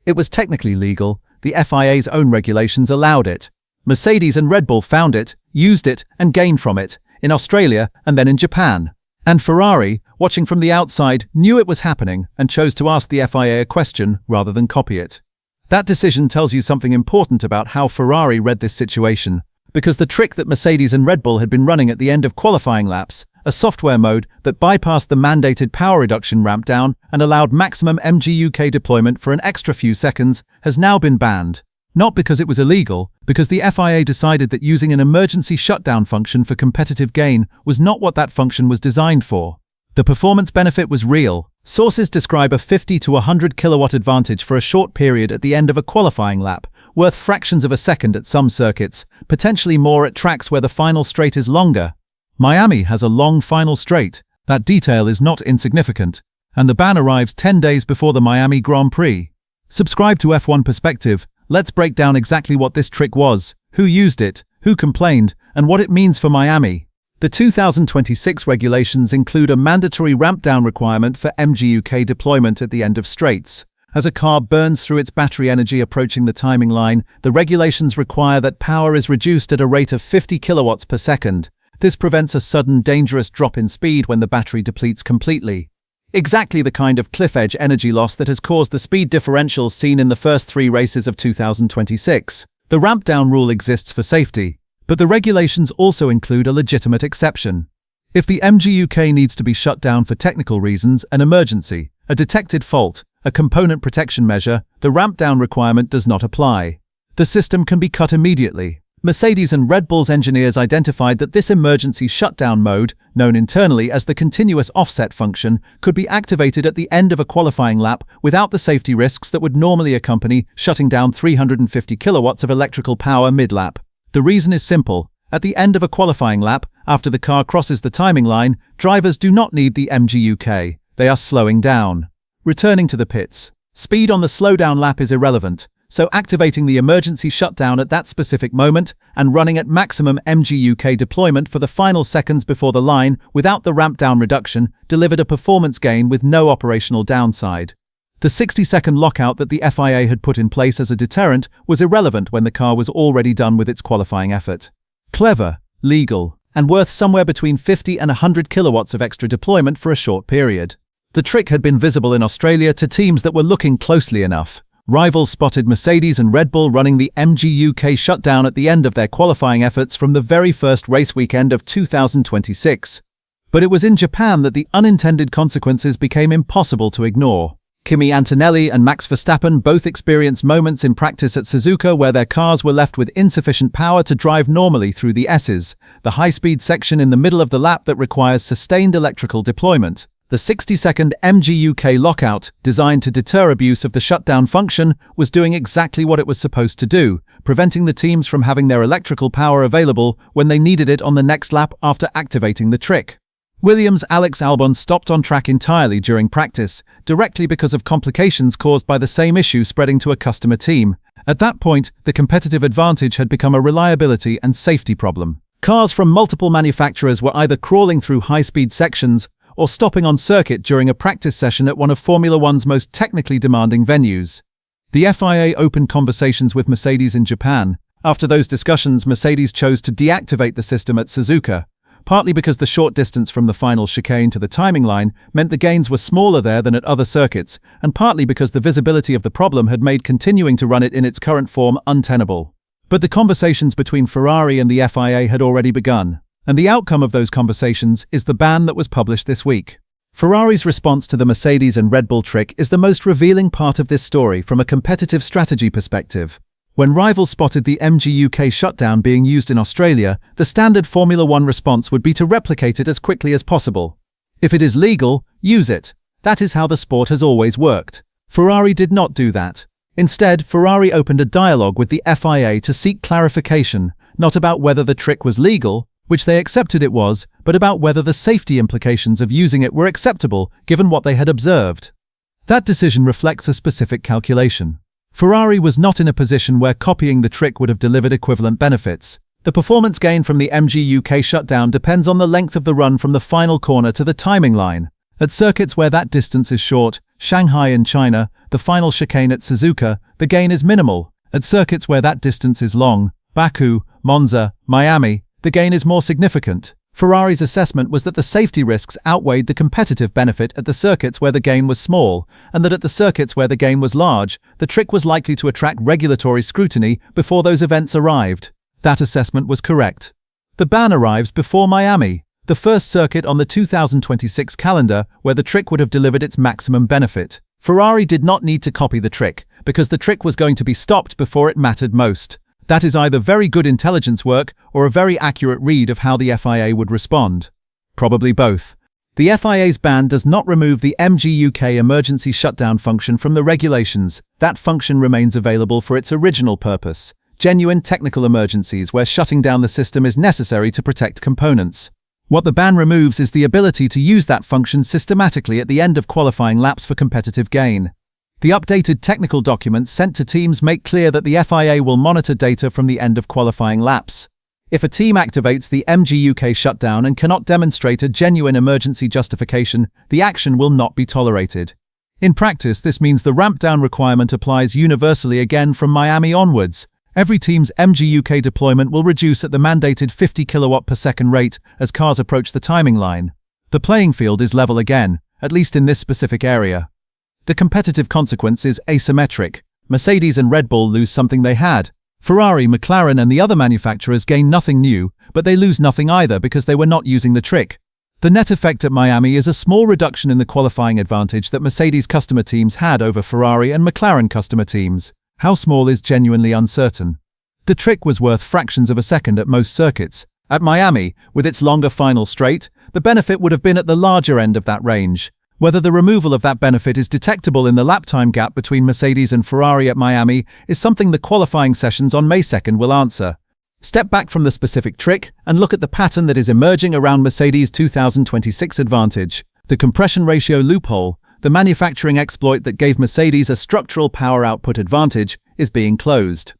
It was technically legal. The FIA's own regulations allowed it. Mercedes and Red Bull found it, used it, and gained from it, in Australia and then in Japan. And Ferrari, watching from the outside, knew it was happening and chose to ask the FIA a question rather than copy it. That decision tells you something important about how Ferrari read this situation, because the trick that Mercedes and Red Bull had been running at the end of qualifying laps, a software mode that bypassed the mandated power reduction ramp down and allowed maximum MGU-K deployment for an extra few seconds, has now been banned. Not because it was illegal, because the FIA decided that using an emergency shutdown function for competitive gain was not what that function was designed for. The performance benefit was real. Sources describe a 50 to 100 kilowatt advantage for a short period at the end of a qualifying lap, worth fractions of a second at some circuits, potentially more at tracks where the final straight is longer. Miami has a long final straight. That detail is not insignificant, and the ban arrives 10 days before the Miami Grand Prix. Subscribe to F1 Perspective. Let's break down exactly what this trick was, who used it, who complained, and what it means for Miami. The 2026 regulations include a mandatory ramp-down requirement for MGUK deployment at the end of straights. As a car burns through its battery energy approaching the timing line, the regulations require that power is reduced at a rate of 50 kilowatts per second. This prevents a sudden, dangerous drop in speed when the battery depletes completely. Exactly the kind of cliff-edge energy loss that has caused the speed differentials seen in the first 3 races of 2026. The ramp-down rule exists for safety, but the regulations also include a legitimate exception. If the MGUK needs to be shut down for technical reasons, an emergency, a detected fault, a component protection measure, the ramp-down requirement does not apply. The system can be cut immediately. Mercedes and Red Bull's engineers identified that this emergency shutdown mode, known internally as the continuous offset function, could be activated at the end of a qualifying lap without the safety risks that would normally accompany shutting down 350 kilowatts of electrical power mid-lap. The reason is simple. At the end of a qualifying lap, after the car crosses the timing line, drivers do not need the MGUK. They are slowing down. Returning to the pits. Speed on the slowdown lap is irrelevant. So activating the emergency shutdown at that specific moment and running at maximum MGUK deployment for the final seconds before the line without the ramp down reduction delivered a performance gain with no operational downside. The 60-second lockout that the FIA had put in place as a deterrent was irrelevant when the car was already done with its qualifying effort. Clever, legal, and worth somewhere between 50 and 100 kilowatts of extra deployment for a short period. The trick had been visible in Australia to teams that were looking closely enough. Rivals spotted Mercedes and Red Bull running the MGU-K shutdown at the end of their qualifying efforts from the very first race weekend of 2026. But it was in Japan that the unintended consequences became impossible to ignore. Kimi Antonelli and Max Verstappen both experienced moments in practice at Suzuka where their cars were left with insufficient power to drive normally through the Esses, the high-speed section in the middle of the lap that requires sustained electrical deployment. The 60-second MGUK lockout, designed to deter abuse of the shutdown function, was doing exactly what it was supposed to do, preventing the teams from having their electrical power available when they needed it on the next lap after activating the trick. Williams' Alex Albon stopped on track entirely during practice, directly because of complications caused by the same issue spreading to a customer team. At that point, the competitive advantage had become a reliability and safety problem. Cars from multiple manufacturers were either crawling through high-speed sections or stopping on circuit during a practice session at one of Formula One's most technically demanding venues. The FIA opened conversations with Mercedes in Japan. After those discussions, Mercedes chose to deactivate the system at Suzuka, partly because the short distance from the final chicane to the timing line meant the gains were smaller there than at other circuits, and partly because the visibility of the problem had made continuing to run it in its current form untenable. But the conversations between Ferrari and the FIA had already begun. And the outcome of those conversations is the ban that was published this week. Ferrari's response to the Mercedes and Red Bull trick is the most revealing part of this story from a competitive strategy perspective. When rivals spotted the MGUK shutdown being used in Australia, the standard Formula One response would be to replicate it as quickly as possible. If it is legal, use it. That is how the sport has always worked. Ferrari did not do that. Instead, Ferrari opened a dialogue with the FIA to seek clarification, not about whether the trick was legal, which they accepted it was, but about whether the safety implications of using it were acceptable given what they had observed. That decision reflects a specific calculation. Ferrari was not in a position where copying the trick would have delivered equivalent benefits. The performance gain from the MGUK shutdown depends on the length of the run from the final corner to the timing line. At circuits where that distance is short, Shanghai in China, the final chicane at Suzuka, the gain is minimal. At circuits where that distance is long, Baku, Monza, Miami, the gain is more significant. Ferrari's assessment was that the safety risks outweighed the competitive benefit at the circuits where the gain was small, and that at the circuits where the gain was large, the trick was likely to attract regulatory scrutiny before those events arrived. That assessment was correct. The ban arrives before Miami, the first circuit on the 2026 calendar where the trick would have delivered its maximum benefit. Ferrari did not need to copy the trick, because the trick was going to be stopped before it mattered most. That is either very good intelligence work or a very accurate read of how the FIA would respond. Probably both. The FIA's ban does not remove the MGU-K emergency shutdown function from the regulations. That function remains available for its original purpose: genuine technical emergencies where shutting down the system is necessary to protect components. What the ban removes is the ability to use that function systematically at the end of qualifying laps for competitive gain. The updated technical documents sent to teams make clear that the FIA will monitor data from the end of qualifying laps. If a team activates the MGUK shutdown and cannot demonstrate a genuine emergency justification, the action will not be tolerated. In practice, this means the ramp-down requirement applies universally again from Miami onwards. Every team's MGUK deployment will reduce at the mandated 50 kilowatt per second rate as cars approach the timing line. The playing field is level again, at least in this specific area. The competitive consequence is asymmetric. Mercedes and Red Bull lose something they had. Ferrari, McLaren and the other manufacturers gain nothing new, but they lose nothing either because they were not using the trick. The net effect at Miami is a small reduction in the qualifying advantage that Mercedes customer teams had over Ferrari and McLaren customer teams. How small is genuinely uncertain. The trick was worth fractions of a second at most circuits. At Miami, with its longer final straight, the benefit would have been at the larger end of that range. Whether the removal of that benefit is detectable in the lap time gap between Mercedes and Ferrari at Miami is something the qualifying sessions on May 2nd will answer. Step back from the specific trick and look at the pattern that is emerging around Mercedes' 2026 advantage. The compression ratio loophole, the manufacturing exploit that gave Mercedes a structural power output advantage, is being closed.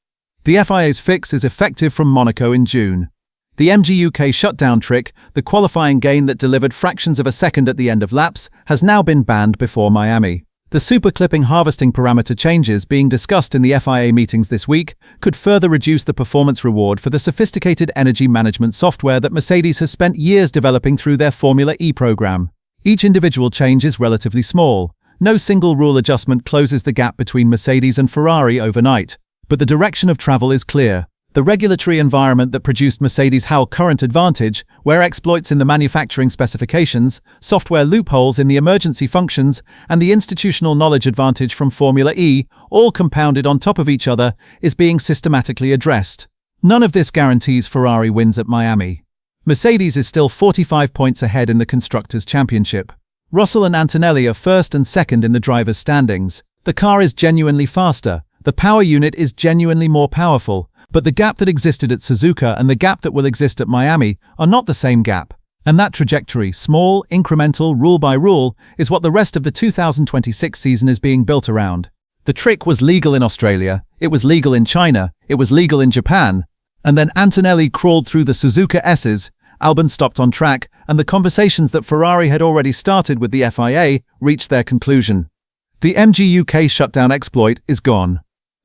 The FIA's fix is effective from Monaco in June. The MGUK shutdown trick, the qualifying gain that delivered fractions of a second at the end of laps, has now been banned before Miami. The superclipping harvesting parameter changes being discussed in the FIA meetings this week could further reduce the performance reward for the sophisticated energy management software that Mercedes has spent years developing through their Formula E program. Each individual change is relatively small. No single rule adjustment closes the gap between Mercedes and Ferrari overnight. But the direction of travel is clear. The regulatory environment that produced Mercedes' current advantage, where exploits in the manufacturing specifications, software loopholes in the emergency functions, and the institutional knowledge advantage from Formula E, all compounded on top of each other, is being systematically addressed. None of this guarantees Ferrari wins at Miami. Mercedes is still 45 points ahead in the Constructors' Championship. Russell and Antonelli are first and second in the drivers' standings. The car is genuinely faster. The power unit is genuinely more powerful. But the gap that existed at Suzuka and the gap that will exist at Miami are not the same gap. And that trajectory, small, incremental, rule by rule, is what the rest of the 2026 season is being built around. The trick was legal in Australia, it was legal in China, it was legal in Japan. And then Antonelli crawled through the Suzuka Esses, Albon stopped on track, and the conversations that Ferrari had already started with the FIA reached their conclusion. The MGUK shutdown exploit is gone.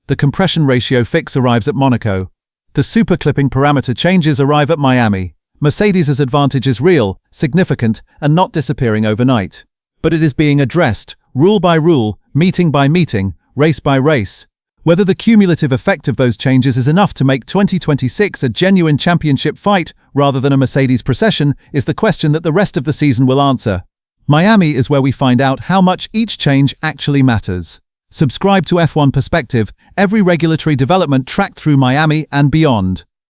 The compression ratio fix arrives at Monaco. The superclipping parameter changes arrive at Miami. Mercedes' advantage is real, significant, and not disappearing overnight. But it is being addressed, rule by rule, meeting by meeting, race by race. Whether the cumulative effect of those changes is enough to make 2026 a genuine championship fight rather than a Mercedes procession is the question that the rest of the season will answer. Miami is where we find out how much each change actually matters. Subscribe to F1 Perspective, every regulatory development tracked through Miami and beyond.